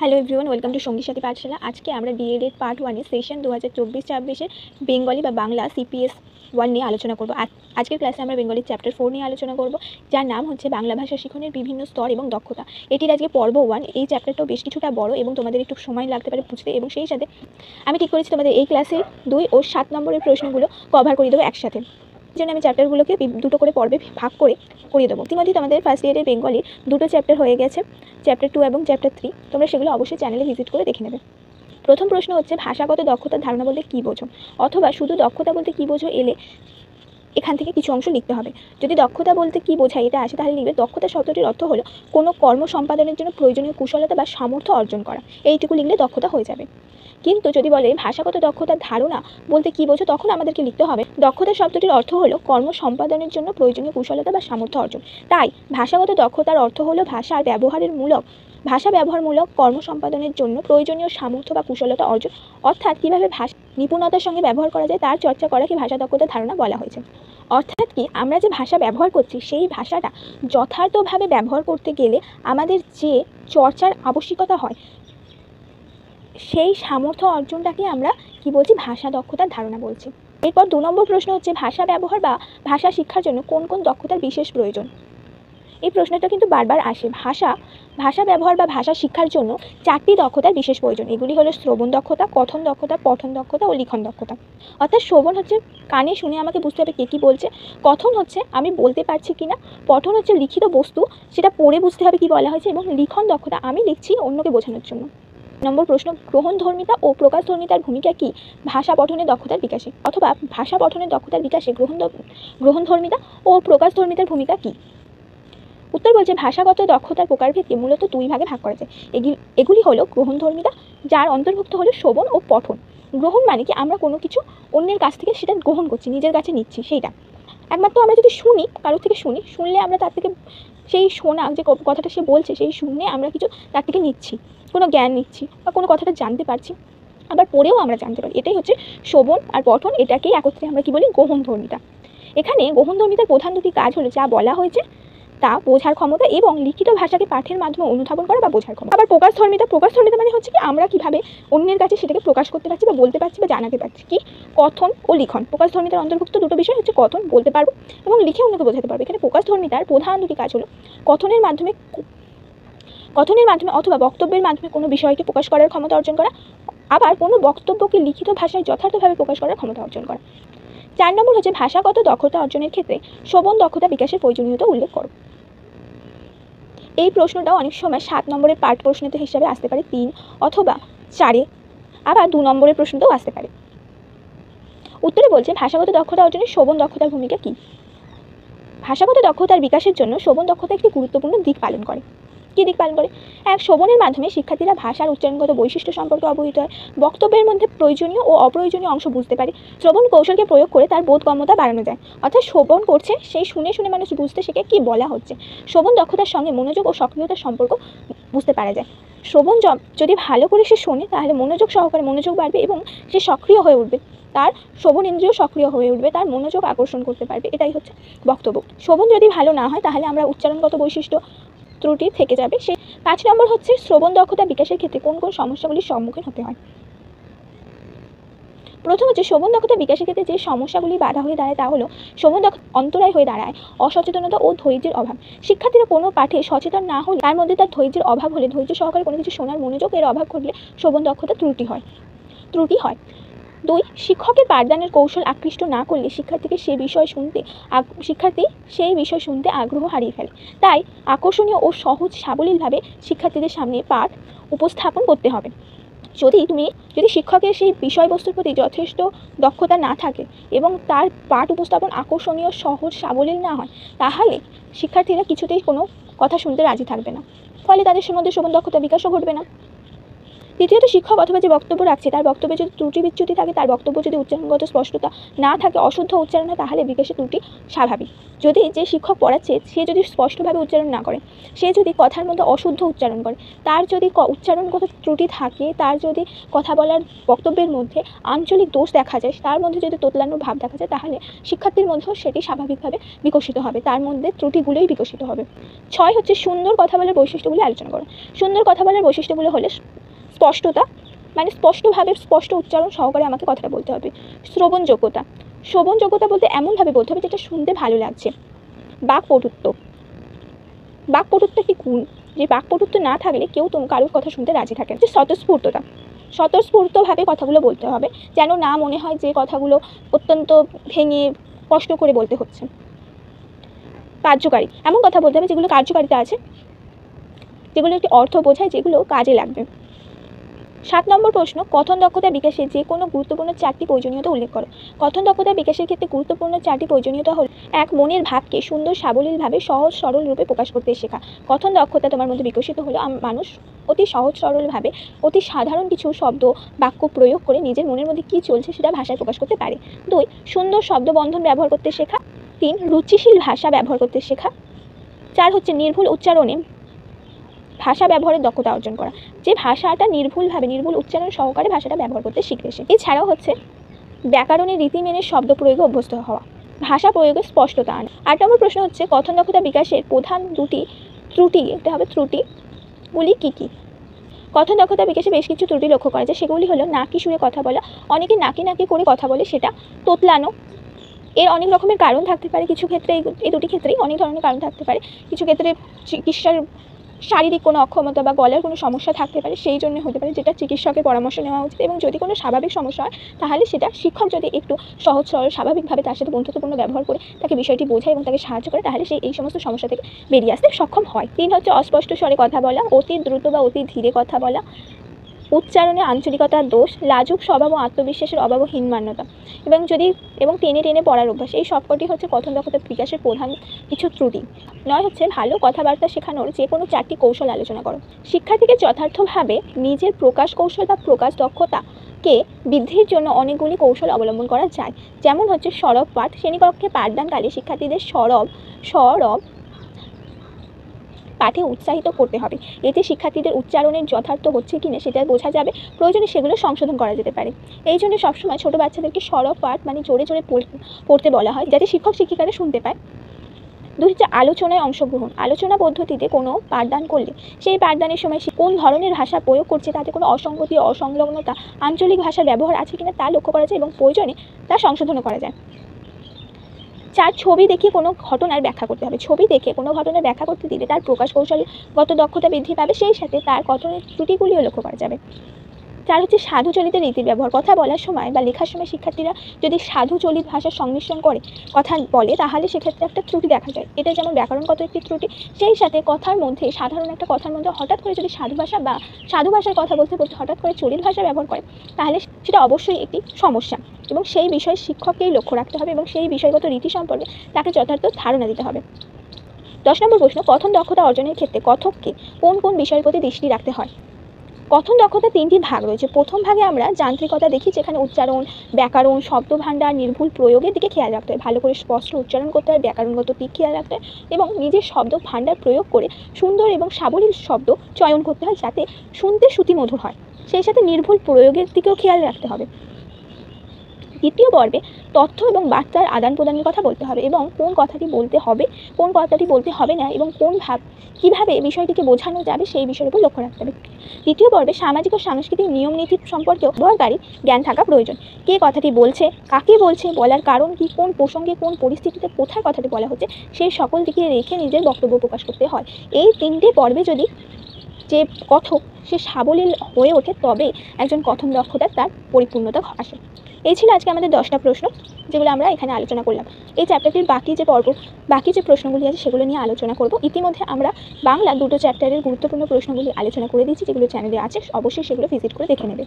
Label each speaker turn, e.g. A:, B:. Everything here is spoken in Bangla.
A: হ্যালো এভরিওয়ান, ওয়েলকাম টু সঙ্গী সাথী পাঠশালা। আজকে আমরা ডিএলএড পার্ট 1 সেশন 2024-26 বেঙ্গলি বা বাংলা সিপিএস 1 নিয়ে আলোচনা করব। আজকের ক্লাসে আমরা বেঙ্গলির চ্যাপ্টার 4 নিয়ে আলোচনা করব, যার নাম হচ্ছে বাংলা ভাষা শিখনের বিভিন্ন স্তর এবং দক্ষতা। এটির আজকে পর্ব 1। এই চ্যাপ্টারটাও বেশ কিছুটা বড় এবং তোমাদের একটু সময় লাগতে পারে বুঝতে, এবং সেই সাথে আমি ঠিক করেছি তোমাদের এই ক্লাসে 2 ও 7 নম্বরের প্রশ্নগুলো কভার করে দেবো একসাথে। এই জন্য আমি চ্যাপ্টারগুলোকে দুটো করে পর্বে ভাগ করিয়ে দেবো। ইতিমধ্যেই তোমাদের ফার্স্ট ইয়ারের বেঙ্গলির দুটো চ্যাপ্টার হয়ে গেছে, চ্যাপ্টার 2 এবং চ্যাপ্টার 3। তোমরা সেগুলো অবশ্যই চ্যানেলে ভিজিট করে দেখে নেবে। প্রথম প্রশ্ন হচ্ছে, ভাষাগত দক্ষতার ধারণা বলতে কী বোঝো, অথবা শুধু দক্ষতা বলতে কী বোঝো এলে এখান থেকে কিছু অংশ লিখতে হবে। যদি দক্ষতা বলতে কী বোঝায় এটা আসে, তাহলে লিখবে দক্ষতা শব্দটির অর্থ হলো কোনো কর্ম সম্পাদনের জন্য প্রয়োজনীয় কুশলতা বা সামর্থ্য অর্জন করা। এইটুকু লিখলে দক্ষতা হয়ে যাবে। কিন্তু যদি বলে ভাষাগত দক্ষতার ধারণা বলতে কী বোঝো, তখন আমাদেরকে লিখতে হবে দক্ষতা শব্দটির অর্থ হলো কর্ম সম্পাদনের জন্য প্রয়োজনীয় কুশলতা বা সামর্থ্য অর্জন। তাই ভাষাগত দক্ষতার অর্থ হলো ভাষা ব্যবহারমূলক কর্ম সম্পাদনের জন্য প্রয়োজনীয় সামর্থ্য বা কুশলতা অর্জন, অর্থাৎ কীভাবে ভাষা নিপুণতার সঙ্গে ব্যবহার করা যায় তার চর্চা করাকে ভাষা দক্ষতার ধারণা বলা হয়েছে। অর্থাৎ কি, আমরা যে ভাষা ব্যবহার করছি সেই ভাষাটা যথার্থভাবে ব্যবহার করতে গেলে আমাদের যে চর্চার আবশ্যিকতা হয়, সেই সামর্থ্য অর্জনটাকে আমরা কি বলছি, ভাষা দক্ষতার ধারণা বলছি। এরপর 2 নম্বর প্রশ্ন হচ্ছে, ভাষা ব্যবহার বা ভাষা শিক্ষার জন্য কোন কোন দক্ষতার বিশেষ প্রয়োজন। এই প্রশ্নটা কিন্তু বারবার আসে। ভাষা ব্যবহার বা ভাষা শিক্ষার জন্য 4টি দক্ষতার বিশেষ প্রয়োজন। এগুলি হলো শ্রবণ দক্ষতা, কথন দক্ষতা, পঠন দক্ষতা ও লিখন দক্ষতা। অর্থাৎ শ্রবণ হচ্ছে কানে শুনে আমাকে বুঝতে হবে কে কী বলছে, কথন হচ্ছে আমি বলতে পারছি কিনা, পঠন হচ্ছে লিখিত বস্তু সেটা পড়ে বুঝতে হবে কি বলা হয়েছে, এবং লিখন দক্ষতা আমি লিখছি অন্যকে বোঝানোর জন্য। নম্বর প্রশ্ন, গ্রহণধর্মিতা ও প্রকাশধর্মিতার ভূমিকা কি ভাষা পঠনের দক্ষতার বিকাশে, অথবা ভাষা পঠনের দক্ষতার বিকাশে গ্রহণধর্মিতা ও প্রকাশধর্মিতার ভূমিকা কি। উত্তর বলছে, ভাষাগত দক্ষতার প্রকারভেদকে মূলত 2 ভাগে ভাগ করা যায়। এগুলি হলো গ্রহণধর্মিতা, যার অন্তর্ভুক্ত হলো শ্রবণ ও পঠন। গ্রহণ মানে কি, আমরা কোনো কিছু অন্যের কাছ থেকে সেটা গ্রহণ করছি, নিজের কাছে নিচ্ছি। সেইটা একমাত্র আমরা যদি শুনি, কারোর থেকে শুনলে আমরা তার থেকে সেই শোনা যে কথাটা সে বলছে সেই শুনে আমরা কিছু তার থেকে নিচ্ছি, কোনো জ্ঞান নিচ্ছি বা কোনো কথাটা জানতে পারছি, আবার পড়েও আমরা জানতে পারি। এটাই হচ্ছে শ্রবণ আর পঠন, এটাকেই একত্রে আমরা কি বলি, গ্রহণধর্মিতা। এখানে গ্রহণধর্মিতার প্রধান 2টি কাজ হলো যা বলা হয়েছে তা বোঝার ক্ষমতা এবং লিখিত ভাষাকে পাঠের মাধ্যমে অনুধাবন করা বা বোঝার ক্ষমতা। আবার প্রকাশধর্মিতা মানে হচ্ছে কি, আমরা কিভাবে অন্যের কাছে সেটাকে প্রকাশ করতে পারছি বা বলতে পারছি বা জানাতে পারছি। কি, কথন ও লিখন। প্রকাশধর্মিতার অন্তর্ভুক্ত 2টো বিষয় হচ্ছে কথন, বলতে পারবো, এবং লিখে অন্যকে বোঝাতে পারবো। এখানে প্রকাশধর্মিতার প্রধান 2টি কাজ হলো কথনের মাধ্যমে অথবা বক্তব্যের মাধ্যমে কোনো বিষয়কে প্রকাশ করার ক্ষমতা অর্জন করা, আবার কোনো বক্তব্যকে লিখিত ভাষায় যথার্থভাবে প্রকাশ করার ক্ষমতা অর্জন করা। 4 নম্বর হচ্ছে, ভাষাগত দক্ষতা অর্জনের ক্ষেত্রে শ্রবণ দক্ষতা বিকাশের প্রয়োজনীয়তা উল্লেখ করো। এই প্রশ্নটাও অনেক সময় 7 নম্বরের পার্ট প্রশ্নতে হিসাবে আসতে পারে, 3 অথবা 4-এ, আবার 2 নম্বরের প্রশ্নতেও আসতে পারে। উত্তরে বলছে, ভাষাগত দক্ষতা অর্জনে শ্রবণ দক্ষতার ভূমিকা কী। ভাষাগত দক্ষতার বিকাশের জন্য শ্রবণ দক্ষতা একটি গুরুত্বপূর্ণ দিক পালন করে। কী দিক পালন করে? শ্রবণের মাধ্যমে শিক্ষার্থীরা ভাষার উচ্চারণগত বৈশিষ্ট্য সম্পর্কে অবহিত হয়, বক্তব্যের মধ্যে প্রয়োজনীয় ও অপ্রয়োজনীয় অংশ বুঝতে পারে। শ্রবণ কৌশলকে প্রয়োগ করে তার বোধগম্যতা বাড়ানো যায়। অর্থাৎ শ্রবণ করছে, সেই শুনে মানুষ বুঝতে শেখে কী বলা হচ্ছে। শ্রবণ দক্ষতার সঙ্গে মনোযোগ ও সক্রিয়তার সম্পর্ক বুঝতে পারা যায়। শ্রবণ যদি ভালো করে সে শোনে, তাহলে মনোযোগ বাড়বে এবং সে সক্রিয় হয়ে উঠবে, তার শ্রবণ ইন্দ্রিয় সক্রিয় হয়ে উঠবে, তার মনোযোগ আকর্ষণ করতে পারবে। এটাই হচ্ছে বক্তব্য। শ্রবণ যদি ভালো না হয়, তাহলে আমরা উচ্চারণগত বৈশিষ্ট্য ত্রুটি থেকে যাবে। 5 নম্বর হচ্ছে, শ্রবণ দক্ষতা বিকাশের ক্ষেত্রে কোন কোন সমস্যাগুলির সম্মুখীন হতে হয়। প্রথম হচ্ছে, শ্রবণ দক্ষতা বিকাশের ক্ষেত্রে যে সমস্যাগুলি বাধা হয়ে দাঁড়ায় তা হলো শ্রবণ দক্ষতা অন্তরায় হয়ে দাঁড়ায় অসচেতনতা ও ধৈর্যের অভাব। শিক্ষার্থীরা কোনো পাঠে সচেতন না হলে, তার মধ্যে তার ধৈর্যের অভাব হলে, ধৈর্য সহকারে কোনো কিছু শোনার মনোযোগ এর অভাব ঘটলে শ্রবণ দক্ষতা ত্রুটি হয়। 2, শিক্ষকের পাঠদানের কৌশল আকৃষ্ট না করলে শিক্ষার্থী সেই বিষয় শুনতে আগ্রহ হারিয়ে ফেলে। তাই আকর্ষণীয় ও সহজ সাবলীলভাবে শিক্ষার্থীদের সামনে পাঠ উপস্থাপন করতে হবে। যদি শিক্ষকের সেই বিষয়বস্তুর প্রতি যথেষ্ট দক্ষতা না থাকে এবং তার পাঠ উপস্থাপন আকর্ষণীয়, সহজ, সাবলীল না হয়, তাহলে শিক্ষার্থীরা কিছুতেই কোনো কথা শুনতে রাজি থাকবে না, ফলে তাদের মধ্যে শ্রবণ দক্ষতা বিকাশও ঘটবে না। তৃতীয়ত, শিক্ষক অথবা যে বক্তব্য রাখছে তার বক্তব্যে যদি ত্রুটি বিচ্যুতি থাকে, তার বক্তব্য যদি উচ্চারণগত স্পষ্টতা না থাকে, অশুদ্ধ উচ্চারণ হয়, তাহলে বিকাশের ত্রুটি স্বাভাবিক। যদি যে শিক্ষক পড়াচ্ছে সে যদি স্পষ্টভাবে উচ্চারণ না করে, সে যদি কথার মধ্যে অশুদ্ধ উচ্চারণ করে, তার যদি উচ্চারণগত ত্রুটি থাকে, তার যদি কথা বলার বক্তব্যের মধ্যে আঞ্চলিক দোষ দেখা যায়, তার মধ্যে যদি তোতলানোর ভাব দেখা যায়, তাহলে শিক্ষার্থীর মধ্যেও সেটি স্বাভাবিকভাবে বিকশিত হবে, তার মধ্যে ত্রুটিগুলোই বিকশিত হবে। 6 হচ্ছে সুন্দর কথা বলার বৈশিষ্ট্যগুলি আলোচনা করো। সুন্দর কথা বলার বৈশিষ্ট্যগুলো হলে স্পষ্টতা, মানে স্পষ্টভাবে স্পষ্ট উচ্চারণ সহকারে আমাকে কথাটা বলতে হবে। শ্রবণযোগ্যতা, শ্রবণযোগ্যতা বলতে এমনভাবে বলতে হবে যেটা শুনতে ভালো লাগছে। বাকপটুত্ব, বাকপটুত্ব একটি গুণ, যে বাকপটুত্ব না থাকলে কেউ কারোর কথা শুনতে রাজি থাকে। যে স্বতঃস্ফূর্ততা, স্বতঃস্ফূর্তভাবে কথাগুলো বলতে হবে, যেন না মনে হয় যে কথাগুলো অত্যন্ত ভেঙে কষ্ট করে বলতে হচ্ছে। কার্যকারী, এমন কথা বলতে হবে যেগুলো কার্যকারিতা আছে, যেগুলো একটি অর্থ বোঝায়, যেগুলো কাজে লাগবে। 7 নম্বর প্রশ্ন, কথন দক্ষতা বিকাশে যে কোনো গুরুত্বপূর্ণ 4টি প্রয়োজনীয়তা উল্লেখ করো। কথন দক্ষতা বিকাশের ক্ষেত্রে গুরুত্বপূর্ণ 4টি প্রয়োজনীয়তা হল: 1. মনের ভাবকে সুন্দর সাবলীলভাবে সহজ সরল রূপে প্রকাশ করতে শেখা। কথন দক্ষতা তোমার মধ্যে বিকশিত হলো মানুষ অতি সহজ সরলভাবে অতি সাধারণ কিছু শব্দ বাক্য প্রয়োগ করে নিজের মনের মধ্যে কী চলছে সেটা ভাষায় প্রকাশ করতে পারে। 2. সুন্দর শব্দবন্ধন ব্যবহার করতে শেখা। 3. রুচিশীল ভাষা ব্যবহার করতে শেখা। 4 হচ্ছে নির্ভুল উচ্চারণে ভাষা ব্যবহারের দক্ষতা অর্জন করা, যে ভাষাটা নির্ভুল উচ্চারণ সহকারে ভাষাটা ব্যবহার করতে শিখবে সে। এছাড়াও হচ্ছে ব্যাকরণের রীতি মেনে শব্দ প্রয়োগে অভ্যস্ত হওয়া, ভাষা প্রয়োগে স্পষ্টতা আনা। 8 নম্বর প্রশ্ন হচ্ছে কথন দক্ষতা বিকাশের প্রধান ত্রুটিগুলি কী কী? কথন দক্ষতা বিকাশে বেশ কিছু ত্রুটি লক্ষ্য করা যায়, সেগুলি হলো নাকি সুরে কথা বলা, অনেকে নাকি করে কথা বলে, সেটা তোতলানো। এর অনেক রকমের কারণ থাকতে পারে, কিছু ক্ষেত্রে এই দুটি ক্ষেত্রেই অনেক ধরনের কারণ থাকতে পারে। কিছু ক্ষেত্রে চিকিৎসার শারীরিক কোনো অক্ষমতা বা গলার কোনো সমস্যা থাকতে পারে, সেই জন্য হতে পারে, যেটা চিকিৎসকের পরামর্শ নেওয়া উচিত। এবং যদি কোনো স্বাভাবিক সমস্যা হয়, তাহলে সেটা শিক্ষক যদি একটু সহজ সরল স্বাভাবিকভাবে তার সাথে বন্ধুত্বপূর্ণ ব্যবহার করে তাকে বিষয়টি বোঝায় এবং তাকে সাহায্য করে, তাহলে সে এই সমস্ত সমস্যা থেকে বেরিয়ে আসতে সক্ষম হয়। 3 হচ্ছে অস্পষ্ট স্বরে কথা বলা, অতি দ্রুত বা অতি ধীরে কথা বলা, উচ্চারণে আঞ্চলিকতার দোষ, লাজুক স্বভাব ও আত্মবিশ্বাসের অভাব ও হীনমান্যতা, এবং টেনে পড়ার অভ্যাস, এই সবকটি হচ্ছে কথন দক্ষতা বিকাশের প্রধান কিছু ত্রুটি। 9 হচ্ছে ভালো কথাবার্তা শেখানোর যে কোনো 4টি কৌশল আলোচনা করো। শিক্ষার্থীকে যথার্থভাবে নিজের প্রকাশ কৌশল বা প্রকাশ দক্ষতাকে বৃদ্ধির জন্য অনেকগুলি কৌশল অবলম্বন করা যায়। যেমন হচ্ছে সরব পাঠ, শ্রেণীকক্ষে পাঠদানকালে শিক্ষার্থীদের সরব পাঠে উৎসাহিত করতে হবে, এতে শিক্ষার্থীদের উচ্চারণের যথার্থ হচ্ছে কিনা সেটা বোঝা যাবে, প্রয়োজনে সেগুলো সংশোধন করা যেতে পারে। এই জন্য সবসময় ছোটো বাচ্চাদেরকে সরব পাঠ মানে জোরে পড়তে বলা হয়, যাতে শিক্ষক শিক্ষিকারা শুনতে পায়। 2 হচ্ছে আলোচনায় অংশগ্রহণ, আলোচনা পদ্ধতিতে কোনো পাঠদান করলে সেই পাঠদানের সময় সে কোন ধরনের ভাষা প্রয়োগ করছে, তাতে কোনো অসঙ্গতি অসংলগ্নতা আঞ্চলিক ভাষার ব্যবহার আছে কিনা তা লক্ষ্য করা যায় এবং প্রয়োজনে তা সংশোধনও করা যায়। 4 ছবি দেখে কোনো ঘটনার ব্যাখ্যা করতে হবে, ছবি দেখে কোনো ঘটনার ব্যাখ্যা করতে দিলে তার প্রকাশ কৌশলগত দক্ষতা বৃদ্ধি পাবে, সেই সাথে তার কথনের ত্রুটিগুলিও লক্ষ্য করা যাবে। 4 হচ্ছে সাধু চলিত রীতির ব্যবহার, কথা বলার সময় বা লেখার সময় শিক্ষার্থীরা যদি সাধু চলিত ভাষার সংমিশ্রণ করে কথা বলে, তাহলে সেক্ষেত্রে একটা ত্রুটি দেখা যায়। এটা যেমন ব্যাকরণগত একটি ত্রুটি, সেই সাথে কথার মধ্যে সাধারণ একটা কথার মধ্যে হঠাৎ করে যদি সাধু ভাষায় কথা বলতে হঠাৎ করে চলিত ভাষা ব্যবহার করে, তাহলে সেটা অবশ্যই একটি সমস্যা, এবং সেই বিষয়ে শিক্ষককেই লক্ষ্য রাখতে হবে এবং সেই বিষয়গত রীতি সম্পর্কে তাকে যথার্থ ধারণা দিতে হবে। 10 নম্বর প্রশ্ন, কথন দক্ষতা অর্জনের ক্ষেত্রে কথককে কোন বিষয়ের প্রতি দৃষ্টি রাখতে হয়? কথন দক্ষতা 3টি ভাগ রয়েছে। প্রথম ভাগে আমরা যান্ত্রিকতা দেখি, যেখানে উচ্চারণ, ব্যাকরণ, শব্দভাণ্ডার, নির্ভুল প্রয়োগের দিকে খেয়াল রাখতে হয়, ভালো করে স্পষ্ট উচ্চারণ করতে হয়, ব্যাকরণগত দিক খেয়াল রাখতে হয় এবং নিজের শব্দ ভাণ্ডার প্রয়োগ করে সুন্দর এবং সাবলীল শব্দ চয়ন করতে হয়, যাতে শুনতে শ্রুতিমধুর হয়। সেই সাথে নির্ভুল প্রয়োগের দিকেও খেয়াল রাখতে হবে। দ্বিতীয় পর্বে তথ্য এবং বার্তার আদান প্রদানের কথা বলতে হবে এবং কোন কথাটি বলতে হবে, কোন কথাটি বলতে হবে না এবং কীভাবে বিষয়টিকে বোঝানো যাবে সেই বিষয়ের উপর লক্ষ্য রাখতে হবে। দ্বিতীয় পর্বে সামাজিক ও সাংস্কৃতিক নিয়ম নীতি সম্পর্কেও ব্যবহারকারী জ্ঞান থাকা প্রয়োজন। কে কথাটি বলছে, কাকে বলছে, বলার কারণ কি, কোন প্রসঙ্গে, কোন পরিস্থিতিতে, কোথায় কথাটি বলা হচ্ছে, সেই সকল দিকে রেখে নিজের বক্তব্য প্রকাশ করতে হয়। এই 3টে পর্বে যদি যে কথক সে সাবলীল হয়ে ওঠে, তবে একজন কথন দক্ষতার তার পরিপূর্ণতা আসে। এই ছিল আজকে আমাদের 10টা প্রশ্ন, যেগুলো আমরা এখানে আলোচনা করলাম। এই চ্যাপ্টারটির বাকি যে প্রশ্নগুলি আছে সেগুলো নিয়ে আলোচনা করব। ইতিমধ্যে আমরা বাংলা 2টো চ্যাপ্টারের গুরুত্বপূর্ণ প্রশ্নগুলি আলোচনা করে দিয়েছি, যেগুলো চ্যানেলে আছে, অবশ্যই সেগুলো ভিজিট করে দেখে নেবে।